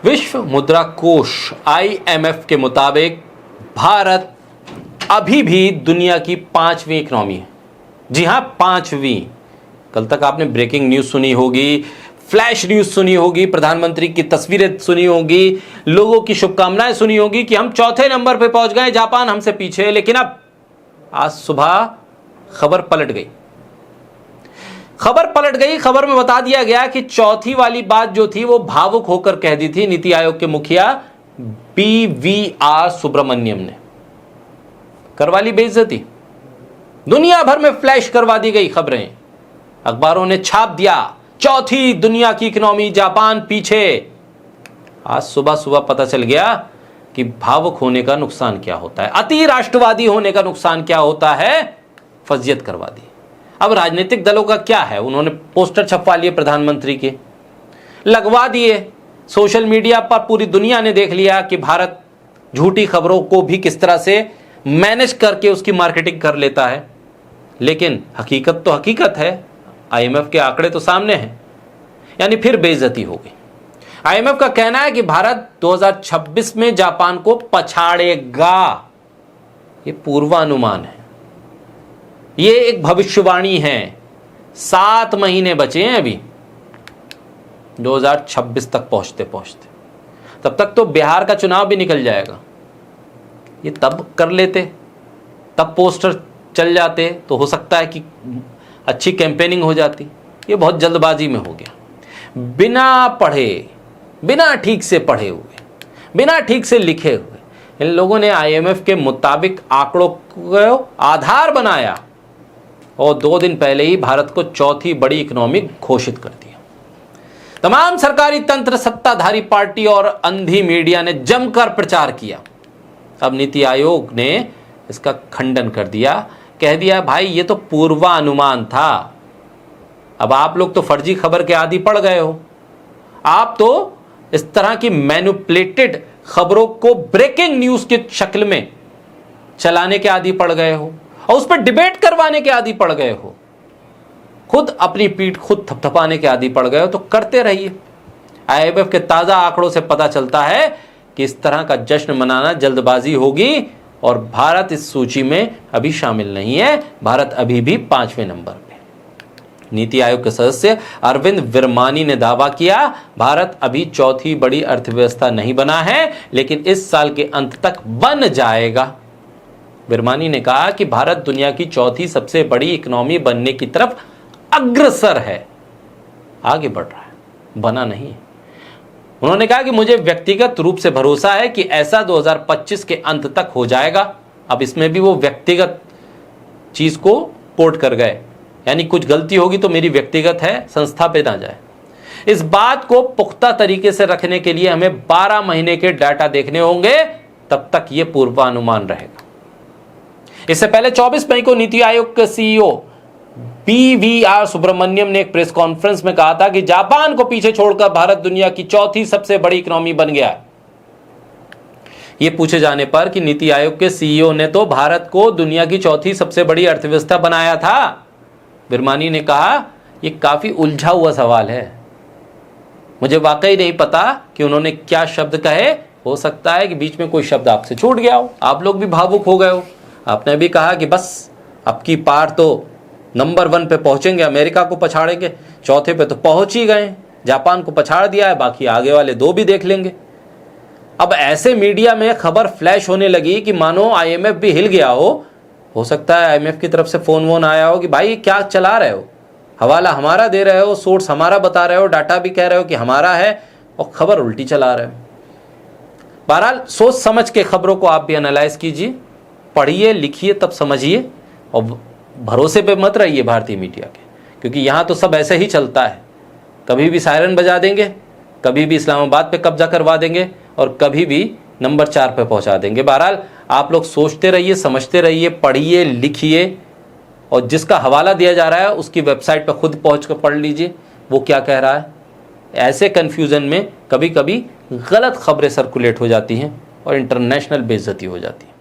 विश्व मुद्रा कोष IMF के मुताबिक भारत अभी भी दुनिया की 5वीं इकोनॉमी है। जी हां, 5वीं। कल तक आपने ब्रेकिंग न्यूज सुनी होगी, फ्लैश न्यूज सुनी होगी, प्रधानमंत्री की तस्वीरें सुनी होगी, लोगों की शुभकामनाएं सुनी होगी कि हम चौथे नंबर पे पहुंच गए, जापान हमसे पीछे है। लेकिन अब आज सुबह खबर पलट गई। खबर में बता दिया गया कि चौथी वाली बात जो थी वो भावुक होकर कह दी थी नीति आयोग के मुखिया BVR सुब्रमण्यम ने। करवा ली बेइज्जती। दुनिया भर में फ्लैश करवा दी गई खबरें, अखबारों ने छाप दिया चौथी दुनिया की इकोनॉमी, जापान पीछे। आज सुबह सुबह पता चल गया कि भावुक होने का नुकसान क्या होता है, अति राष्ट्रवादी होने का नुकसान क्या होता है। फजियत करवा दी। अब राजनीतिक दलों का क्या है, उन्होंने पोस्टर छपवा लिए प्रधानमंत्री के, लगवा दिए। सोशल मीडिया पर पूरी दुनिया ने देख लिया कि भारत झूठी खबरों को भी किस तरह से मैनेज करके उसकी मार्केटिंग कर लेता है। लेकिन हकीकत तो हकीकत है, IMF के आंकड़े तो सामने हैं। यानी फिर बेइज्जती हो गई। IMF का कहना है कि भारत 2026 में जापान को पछाड़ेगा। ये पूर्वानुमान है, ये एक भविष्यवाणी है। 7 महीने बचे हैं अभी 2026 तक पहुंचते पहुंचते। तब तक तो बिहार का चुनाव भी निकल जाएगा। ये तब कर लेते, तब पोस्टर चल जाते तो हो सकता है कि अच्छी कैंपेनिंग हो जाती। ये बहुत जल्दबाजी में हो गया, बिना पढ़े, बिना ठीक से पढ़े हुए, बिना ठीक से लिखे हुए इन लोगों ने IMF के मुताबिक आंकड़ों को आधार बनाया और 2 दिन पहले ही भारत को चौथी बड़ी इकोनॉमी घोषित कर दिया। तमाम सरकारी तंत्र, सत्ताधारी पार्टी और अंधी मीडिया ने जमकर प्रचार किया। अब नीति आयोग ने इसका खंडन कर दिया, कह दिया भाई ये तो पूर्वानुमान था। अब आप लोग तो फर्जी खबर के आदी पड़ गए हो। आप तो इस तरह की मैनिपुलेटेड खबरों को ब्रेकिंग न्यूज की शक्ल में चलाने के आदी पड़ गए हो और उस पर डिबेट करवाने के आदी पड़ गए हो। खुद अपनी पीठ खुद थपथपाने के आदी पड़ गए हो तो करते रहिए। IMF के ताजा आंकड़ों से पता चलता है कि इस तरह का जश्न मनाना जल्दबाजी होगी और भारत इस सूची में अभी शामिल नहीं है। भारत अभी भी 5वें नंबर पे। नीति आयोग के सदस्य अरविंद विरमानी ने दावा किया भारत अभी चौथी बड़ी अर्थव्यवस्था नहीं बना है, लेकिन इस साल के अंत तक बन जाएगा। विरमानी ने कहा कि भारत दुनिया की चौथी सबसे बड़ी इकोनॉमी बनने की तरफ अग्रसर है, आगे बढ़ रहा है, बना नहीं। उन्होंने कहा कि मुझे व्यक्तिगत रूप से भरोसा है कि ऐसा 2025 के अंत तक हो जाएगा। अब इसमें भी वो व्यक्तिगत चीज को कोट कर गए, यानी कुछ गलती होगी तो मेरी व्यक्तिगत है, संस्था पे ना जाए। इस बात को पुख्ता तरीके से रखने के लिए हमें 12 महीने के डाटा देखने होंगे, तब तक ये पूर्वानुमान रहेगा। इससे पहले 24 मई को नीति आयोग के CEO BVR सुब्रमण्यम ने एक प्रेस कॉन्फ्रेंस में कहा था कि जापान को पीछे छोड़कर भारत दुनिया की चौथी सबसे बड़ी इकोनॉमी बन गया है। यह पूछे जाने पर कि नीति आयोग के CEO ने तो भारत को दुनिया की चौथी सबसे बड़ी अर्थव्यवस्था बनाया था, विरमानी ने कहा यह काफी उलझा हुआ सवाल है। मुझे वाकई नहीं पता कि उन्होंने क्या शब्द कहे। हो सकता है कि बीच में कोई शब्द आपसे छूट गया हो, आप लोग भी भावुक हो गए हो। आपने भी कहा कि बस अब की पार तो नंबर 1 पे पहुंचेंगे, अमेरिका को पछाड़ेंगे, चौथे पे तो पहुंच ही गए, जापान को पछाड़ दिया है, बाकी आगे वाले 2 भी देख लेंगे। अब ऐसे मीडिया में खबर फ्लैश होने लगी कि मानो IMF भी हिल गया हो सकता है IMF की तरफ से फोन आया हो कि भाई क्या चला रहे हो, हवाला हमारा दे रहे हो, सोर्स हमारा बता रहे हो, डाटा भी कह रहे हो कि हमारा है और खबर उल्टी चला रहे हो। बहरहाल सोच समझ के खबरों को आप भी एनालाइज कीजिए, पढ़िए, लिखिए, तब समझिए और भरोसे पे मत रहिए भारतीय मीडिया के, क्योंकि यहाँ तो सब ऐसे ही चलता है। कभी भी सायरन बजा देंगे, कभी भी इस्लामाबाद पे कब्जा करवा देंगे और कभी भी नंबर 4 पे पहुँचा देंगे। बहरहाल आप लोग सोचते रहिए, समझते रहिए, पढ़िए, लिखिए और जिसका हवाला दिया जा रहा है उसकी वेबसाइट पर खुद पहुँच कर पढ़ लीजिए वो क्या कह रहा है। ऐसे कन्फ्यूज़न में कभी कभी गलत खबरें सर्कुलेट हो जाती हैं और इंटरनेशनल बेइज्जती हो जाती है।